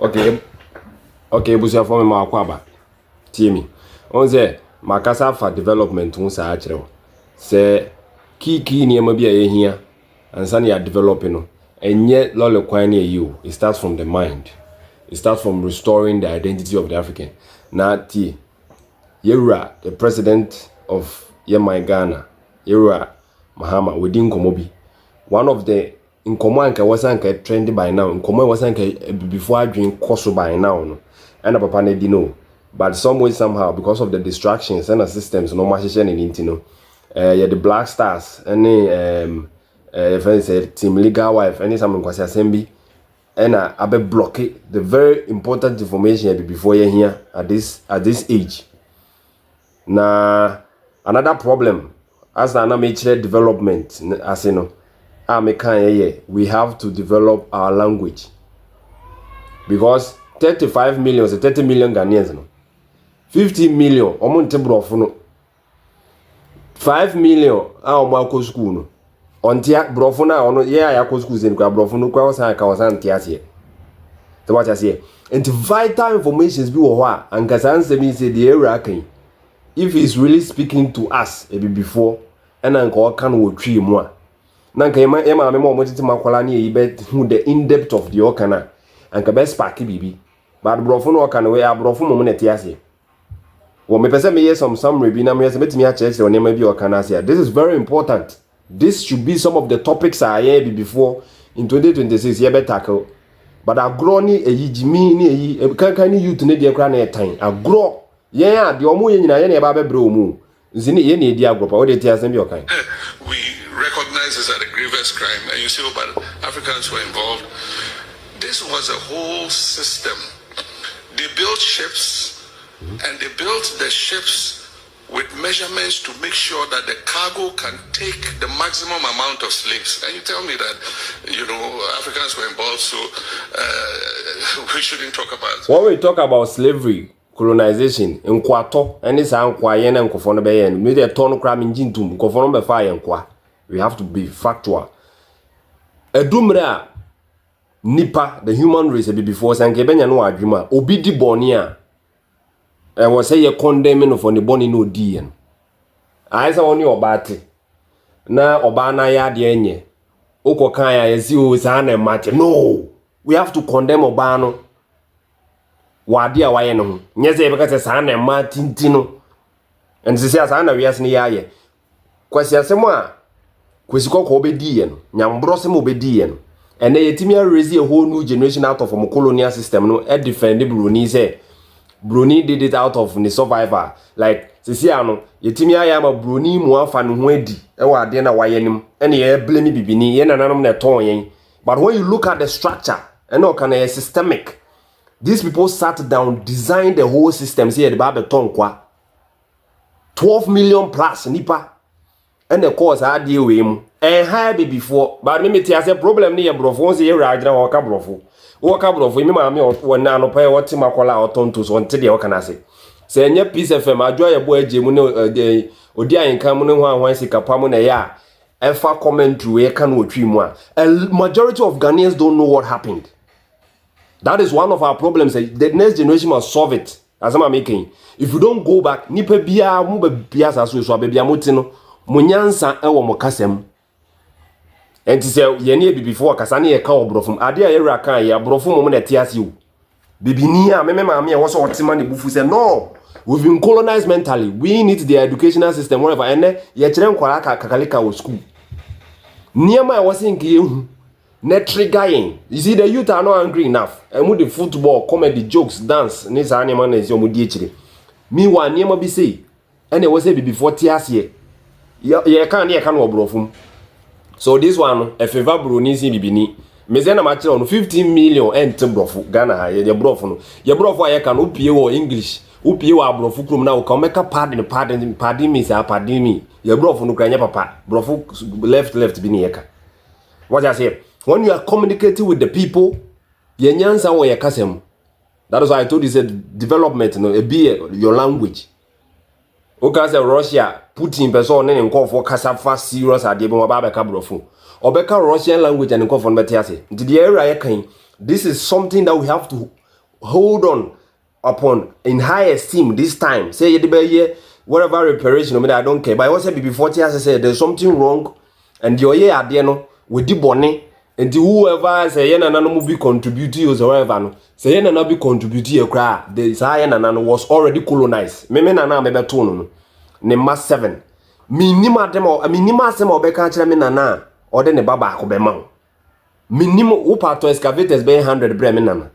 Okay, busia for me ma kwaba. Tie me. On say makasa for development hu sa akere. Say key niema bi a hia ansa na ya developing no. Enye lole kwan na you. It starts from the mind. It starts from restoring the identity of the African. Na tie Yewura, the president of Yemai Ghana, Yewura Mahama, within Komobi. One of the in Komanka wasn't trendy by now. In Koma wasn't before I drink Koso by now. No? And a papa didn't know. But some way, somehow, because of the distractions and the systems, no much in Intino. Yeah, the Black Stars, any if I say Team Legal Wife, any something Kwasi Assembly, and I be block it. The very important information before you here at this age. Now, another problem as an amateur development, as you know, we have to develop our language because 35 million, 30 million Ghanaians, no, 50 million, no, 5 million, our school, no, on tia brofuna, on yeah, I schools in Brofunu, Kawasan Tiasia. So what I say, and vital information is be and Kasan Semi said the Iraqi. If he's really speaking to us before, and uncle can we tree more. Nanka Emma Memo Makwalani bet who the in depth of the Okana and Kabes Paki Bibi. But Brofuno can we are Brofum Monetiasi. Well, me person me some ribina me met me a church or name maybe Okanasia. This is very important. This should be some of the topics I heard before in 2026 year tackle. But I grow ni a yijimi ni a can you to need the crown time. I grow. Yeah, the omu yina yene babe bro mu. Zini yene dia group o de tia sem bi okan. We recognize this as a grievous crime and you see but Africans were involved. This was a whole system. They built ships and they built the ships with measurements to make sure that the cargo can take the maximum amount of slaves. And you tell me that, Africans were involved, so we shouldn't talk about it. When we talk about slavery, colonization, nkwato, and this nkwaye na nkofo be yen, me dey turn kra minjintum, nkofo no be fa yen kwa. We have to be factual. Edumre nipa, the human race be before sanke benya no adwuma, obi di boni a was say you condemning for the boni no di yen. I say oni obate. Na obana ya de enye. Oko kan ya yesi o sa na mate. No. We have to condemn obano. Wadi a waye no. Nyeze e be ka sa na mate ntino. And se sa na wiase ne yaye. Kwasi asemo a kwesi kokko obedi yen. Nyambro se mo obedi yen. And they yetimi raise a whole new generation out of a colonial system no e defend Bruni say Bruni did it out of the survivor. Like, Sisiano, yetimi ayama Bruni muafa no wedi. Ewa ade na wayenim. Ene ye blame bibini. Ye nananum na ton yen. But when you look at the structure, eno kana systemic. These people sat down, designed the whole system. Say the babe ton kwa. 12 million plus nipa. And the cause I deal with him. And high before. But me tell say problem ni ye brofo. Say ye rajna waka brofo. Waka brofo. Me mama me na no pay what makola otonto so until the wakana say. Say nye Peace FM adwa ye bo agye mu ne odi ayenka mu ne ho anwan sika pam na ya. Efa commentary we kan wotwi mu a. A majority of Ghanaians don't know what happened. That is one of our problems. The next generation must solve it. As I'm making. If you don't go back, nipa bia mu be bia sa so bia moti no. Munyansa ewo mokasem. And to say ye ne before kasane ye ka obrofum ade a yewra kan ye obrofum mo na tiase o bibini a meme maame e wo so otima ne bufu say no, we've been colonized mentally. We need the educational system whatever and ye kire nkwara kakalika wo school niema e wo think ye hu na trigger. You see the youth are not angry enough and with the football, comedy, jokes, dance ni sa niema na ezi omudi ekire meanwhile niema bi say and e wo say before tiase ye kan ye kan obrofum. So this one, a favor Bruni si bibini. Mezena machi on 15 million ent brofu Ghana ye brofu no. Ye brofu aye kan upie wo English. Upie wo brofu krum na wo meka pardon me say pardon me. Ye brofu no kranya papa. Brofu left bi ni ye ka. What I say? When you are communicating with the people, ye nyansa wo ye kasem. That is why I told you said development no e be your language. Okay, say Russia Putin person ne nkofo kasa fa serious ade be mo ba be ka brofo obeka Russian language and nkofo no betiase. Did the area kan, this is something that we have to hold on upon in high esteem this time. Say you the whatever reparation, I don't care. But I was saying before I said there's something wrong, and your year at the end with the bonnet, and whoever say yen and movie contribute to you or whatever no. Say yen and be contribute to your cry. The Zion and was already colonized. Me na me beton ne mass 7. Minima dem or minima sem or beka chira me nana or then the baba ko be ma. Minimum upa to excavators be 100 bre me nana.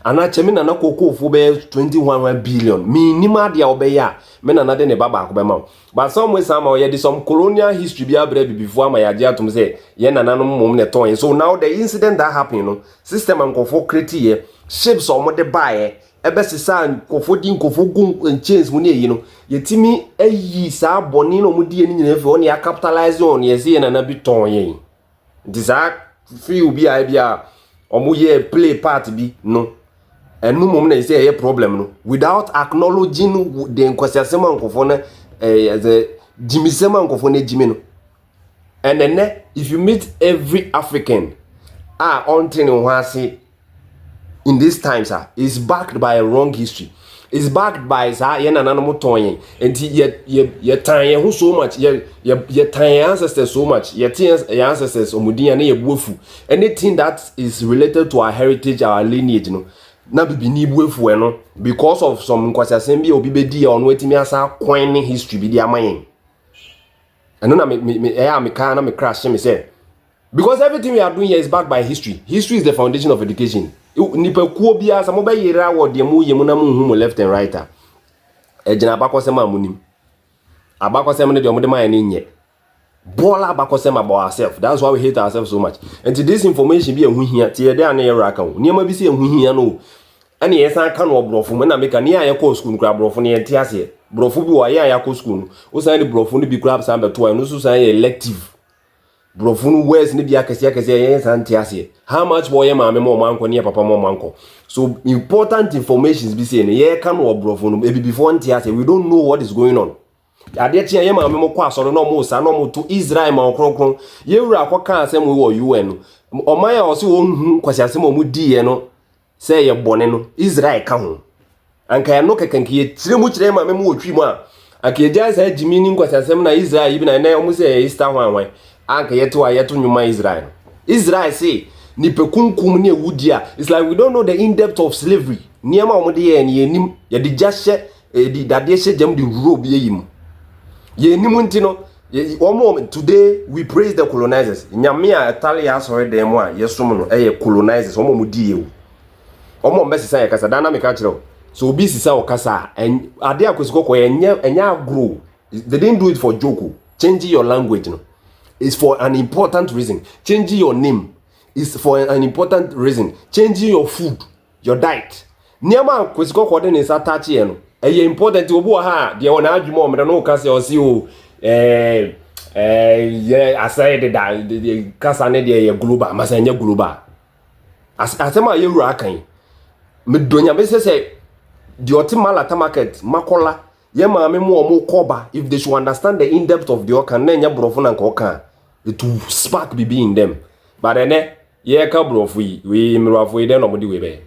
Ana chemi nana koko fu be 21 billion. Minima dia obeya me nana de ne baba ko be ma. But some way somehow ye some colonial history be abre before my adia to say ye nana no mum ne ton. So now the incident that happened, you know, system and kofo create here shapes or mo de buy ebe sisa nkofo di nkofo gun chains mu ne yi no yetimi ayi sa boni no mu die ni nyina fe on ya capitalize on ye se na bi ton yen disa feel bi ai bia omu ye play part bi no enu mum na say ye problem no without acknowledging the nkwasiasema nkofo na the jimisema nkofo na jimi no. And then if you meet every African on training wasi in these times is backed by a wrong history. It's backed by yen and animal toying. And ye tie who so much, ye tie ancestors so much, ye ancestors omudia ne ye bufu. Anything that is related to our heritage, our lineage, you know. Na bibi ni bufu no because of some kwasiasembi obi bedi on wetimi asa coin history bi dia mayen. And no me can me crash me say because everything we are doing here is backed by history. History is the foundation of education. Nipa kuo bia some be yira wo de mu yemu na mu hu left and right ejina abakosem amunim abakosem ne de omde man ne nye bola abakosem about ourselves. That's why we hate ourselves so much. And to this information be ehu hia tie de an yira kan niam bi se ehu hia no ane yesan kan wo brofo me na meka ne aye ko school kra brofo ne yente ase brofo bi wo aye ko school o san de brofo ne bi kra san be to no so san elective brofunu words ni bia kese yen santi ase how much boy ma me mo manko ne papa mo manko. So important informations be say ye kan wo brofunu before nti ase we don't know what is going on. Ade tia ye ma me mo kwa so no mo sa no mo to Israel ma okronkron ye wura akoka asem wo UN o man ya o se wo hu kwasi asem mo di ye no say ye bone no Israel ka ho anka no kekenke ye tire mu kire ma me mo otwi mu a akeja sa jimi ni kwasi asem na Israel ibi na o mo say Easter hwan anka yeto nyuma Israel say ni pekunkum ni ewudia. It's like we don't know the in depth of slavery. Niema omode ye ni enim ye di jashe di dade she jam di robe ye yim ye enim ntino today we praise the colonizers. Nyame a Italia sorry dem a yesom no ye colonizers omo mudi ye omo mbesisa ye kasa dana me ka kire so obi sisa o kasa ade akosikoko enya grow. They didn't do it for joke. Change your language no is for an important reason. Changing your name is for an important reason. Changing your food, your diet. Niama kwesiko kwa den is attach here no. Eye important obu ha de wona adwuma o me no kase o si o aside da de kasa ne de ye global masanya global. Asema ye wura kan. Me donya be se the optimal market makola ye ma me mo omo koba if they should understand the in depth of the okan na nya brofo na nka okan it will spark be in them. But then ye ka brofo yi we mirafo yi den no modi we be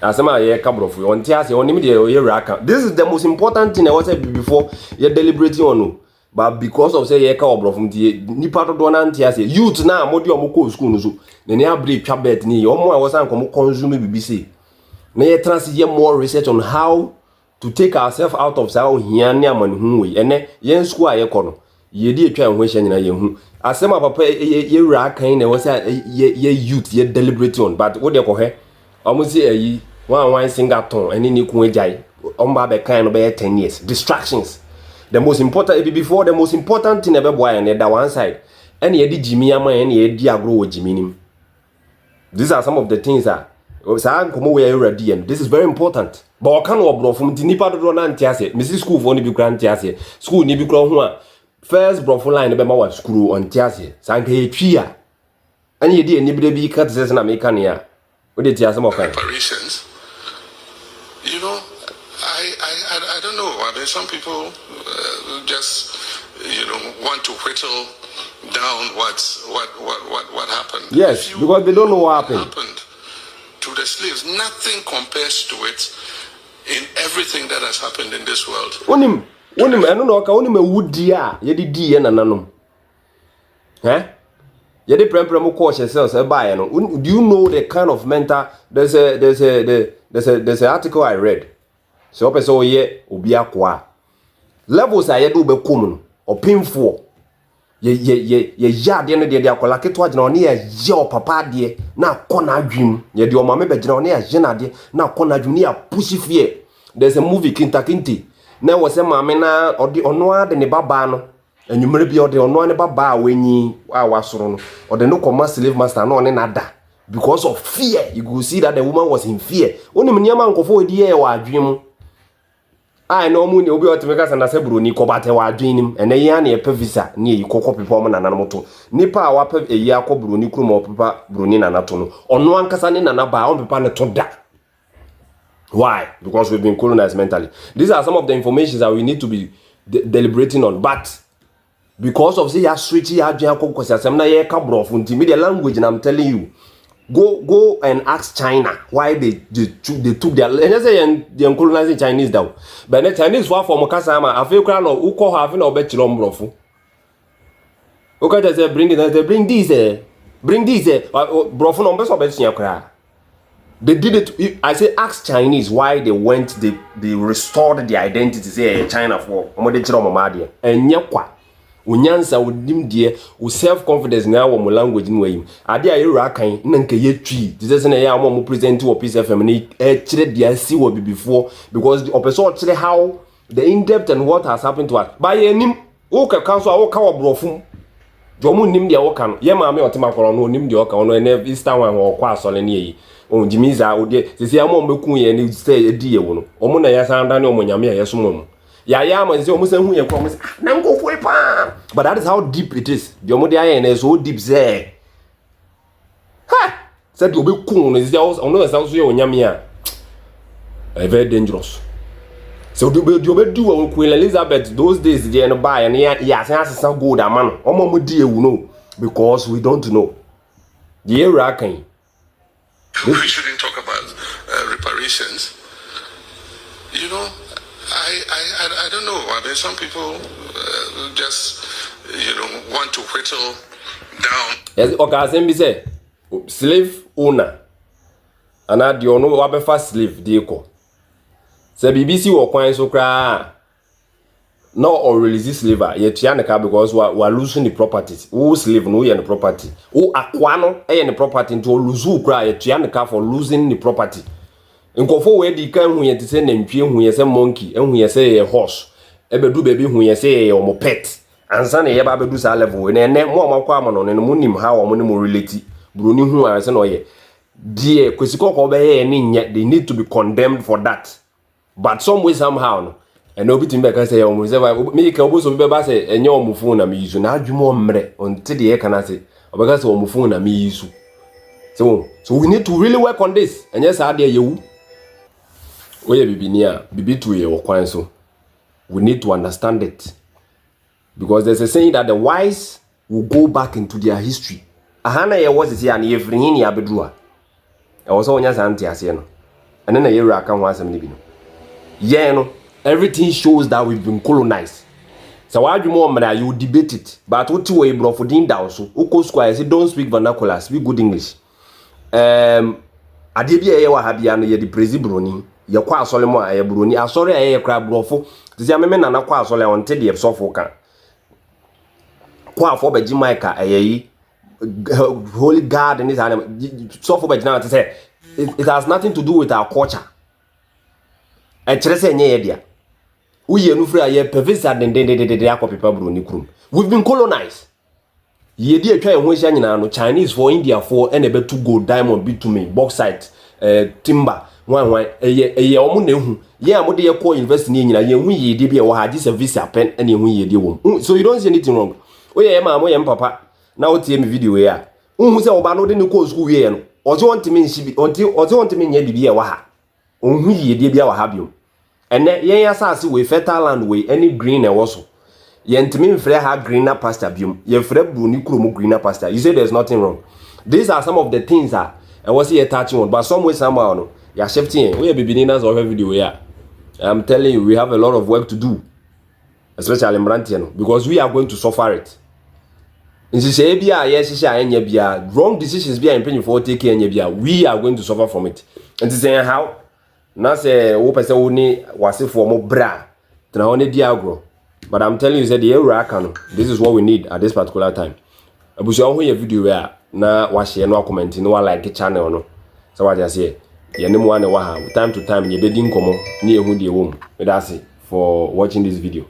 asema ye ka brofo yi onti ase onim de ye raka. This is the most important thing I was said before ye deliberating on. But because of say ye ka brofo mti nipa to do na nti ase youth na modi omo ko school no so na ne abre twa bet ni omo a was an komo consume BBC na ye transit more research on how to take ourselves out of sao hiane amani hu we ene yen school aye kono ye di etwa ho hia nyina ye hu asema papa ye wura kan na was ye youth ye deliberate on. But what they ko he omo si ayi one singaton ene ni ku ejai omba be kan no be 10 years distractions. The most important before the most important thing ebe boy and that one side ene ye di jimi ama ene ye di agro wo jimi nim. These are some of the things that this is very important. But I can't work from the nipa do na ntiase. Mrs. School for ni bi kra ntiase. School ni bi kra ho a first brofo line be ma wa school on ntiase. Sanka ye twi a. Ani ye di ni bi bi ka tse na me kan ya. O de tiase mo kan. Preparations. You know, I don't know. I mean, some people just want to whittle down what happened. Yes, because they don't know what happened to the the slaves. Nothing compares to it in everything that has happened in this world. Onim, I don't know, onim ewudia, yedi di ye nananom. Yedi prem course cells buy no. Do you know the kind of mental there's an article I read. So person ye obi akwa. Levels are yedu be kum or painful. Ye yade no de akola keto agina one ye papa de na akona adwim. Ye de o mama be gina one ye na de na akona adwim ya push fear. There's a movie Kintakinti. Na wo se mama na ode ono ade ne baba no. Enyumere bi ode ono ne baba wenyi a wasoro no. Ode no come slave master no one nada. Because of fear, you could see that the woman was in fear. Oni mnyama nkofo edi ye wa adwim. I know money obi otimeka sanda se broni ko bate wa adwinim ene ya na epe visa na yi kokko pepa mo nana moto nipa a wa pe eyi akọ broni kru mo pepa broni nana to no ono ankasa ne nana ba on pepa ne to da. Why? Because we've been colonized mentally. These are some of the information that we need to be deliberating on, but because of say ya switch ya adwan akọ kwasasem na ye ka brofo ntimi the language and I'm telling you, go and ask China why they took their. And say they colonizing Chinese down. But the Chinese for Mokasama, I feel crown or uko having or bet chilom brofu. Okay, they bring these, brofu numbers of bet. They did it. I say ask Chinese why they went. They restored their identity. Say China for omode chilom madia. And nyakwa. Unyansa udim die u self confidence na wo language nwa yim ade a yero akan na nke yetwi dise na ya mo present wo Peace FM ni kire dia si wo before because the opposite kire how the in depth and what has happened to us by enim wo ka kanso a wo ka wo brofum jomu nim dia wo ka no ye ma me otema koro no nim dia wo ka no ene Easter one wo kwa asole ne yi on jimiza wo de sisi ya mo meku ye ni say edi ye wo no omo na ya sanda ne omo nyame ya yeso mo ya man say omusan hu ye kwa na ngofo pa but that is how deep it is the omo dey na so deep say said obi kun no say ono say so ye onyame a very dangerous so the obi do Queen Elizabeth those days dey no buy and ya say asesa gold amano omo mo di ewu no because we don't know the era kan we shouldn't talk about reparations, you know. I don't know. I mean, some people just, want to whittle down. Yes, okay, say slave owner. And I do know what first slave deco. Say BBC or coin so cry. No or release slaver. Yet Yanaka because we are losing the properties. Who slave no and the property. Who aquano and the property into lose cry yet Yanaka for losing the property. Nkofo we di kan hu ye te se nantwie hu ye se monkey hu ye se horse ebedu baby hu ye se omo pet ansa na ye ba bedu sa level na ene mo makwa amano ne mo nim ha wo mo ne mo relate broni hu a se no ye die kwesiko ko be ye ne nya they need to be condemned for that but some way somehow no and obi timbe ka se ye omo se me ka obo so be ba se enye omo fu na me yisu na adwumo mre onte de ye kana se obeka se omo fu na me yisu so we need to really work on this and yes ade yewu oye bibinia bibi to ye okwan so we need to understand it because there's a saying that the wise will go back into their history ahana ye was here and everything ya bedua e was onya santi ase no ene na ye raka ho asem ni bi no ye no everything shows that we've been colonized so why do more mra you debate it but what we brofudin down so uko square say don't speak vernacular speak good English ade bia ye wa ha bia no ye di prezibroni ye kwa asole mo aye broni asore aye kra brofo tizia meme nana kwa asole on te de sofo kan kwa afo be Jamaica aye holy god and this sofo be na te say it has nothing to do with our culture e kire se nye ye dia uye nu free aye pevisa de akopepa broni krum we've been colonized ye di atwa ho hia nyina no Chinese for India for ene betu gold diamond bitumen bauxite timber wan eye omo na ehu ye amode ye ko university ni nyina ye hu ye de bia wo ha just visa pen ene hu ye de wo so you don't see anything wrong oye ma mo ye mpapa na o tie me video ya hu se oba no de ni ko school ye no oje won timi nshi oje won timi nya bibia wa ha hu ye de bia wa ha bio ene ye ya saase we fertile land we any green e wo so ye ntimi mfre ha greener pasture bio ye fre bruni kuro mo greener pasture you say there's nothing wrong. These are some of the things that and what's here touching one, but some way somehow no, you're shifting. We are beginning as our video here. I'm telling you, we have a lot of work to do, especially in Brantiano, because we are going to suffer it. In Sisabia, yes, wrong decisions being paying for taking we are going to suffer from it. And to say how, now say, open say only was it for more bra than only diagro. But I'm telling you, this is what we need at this particular time. I wish you all your video where now watch no comment, no like the channel no. So what I say, you know one time to time you didn't come near who the womb. That's it for watching this video.